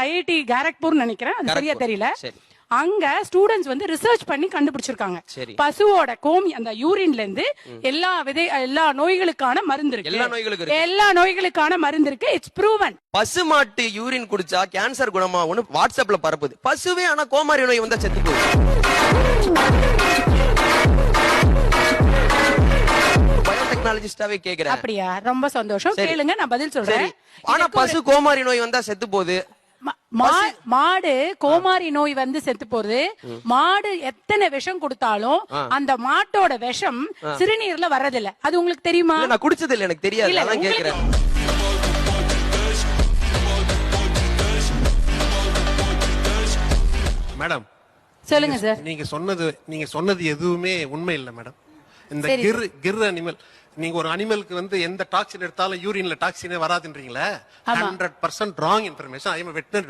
IIT Kharagpur நினைக்கிறேன், அது சரியா தெரியல. அங்க ஸ்டூடெண்ட்ஸ் வந்து ரிசர்ச் பண்ணி கண்டுபிடிச்சிருக்காங்க. பசுவோட கோமி அந்த யூரின்ல இருந்து எல்லா நோய்களுக்கான மருந்து இருக்கு. எல்லா நோய்களுக்கான மருந்து இருக்கு. It's proven. பசு மாட்டு யூரின் குடிச்சா கேன்சர் குணமாகும்னு வாட்ஸ்அப்ல பரப்புது. பசுவே ஆனா கோமாரி நோய் வந்தா செத்து போகுது. பயோடெக்னாலஜிஸ்டாவே கேக்குறேன். அப்படியா? ரொம்ப சந்தோஷம். கேளுங்க, நான் பதில் சொல்றேன். ஆனா பசு கோமாரி நோய் வந்தா செத்து போகுது. மாடு கோமாரி நோய் வந்து செத்து போகுது. மாடு எத்தனை விஷம் கொடுத்தாலும் அந்த மாட்டோட விஷம் சிறுநீர்ல வர்றதில்ல. அது உங்களுக்கு தெரியுமா? நான் குடிச்சது இல்ல, எனக்கு தெரியாது. அதான் கேக்குறேன். மேடம் சொல்லுங்க சார். நீங்க சொன்னது எதுவுமே உண்மை இல்ல மேடம். இந்த கிர் அனிமல், நீங்க ஒரு அனிமலுக்கு வந்து எந்த டாக்ஸின் எடுத்தாலும் யூரின்ல டாக்ஸினே வராதுன்றீங்களா? 100% wrong information. I am veterinary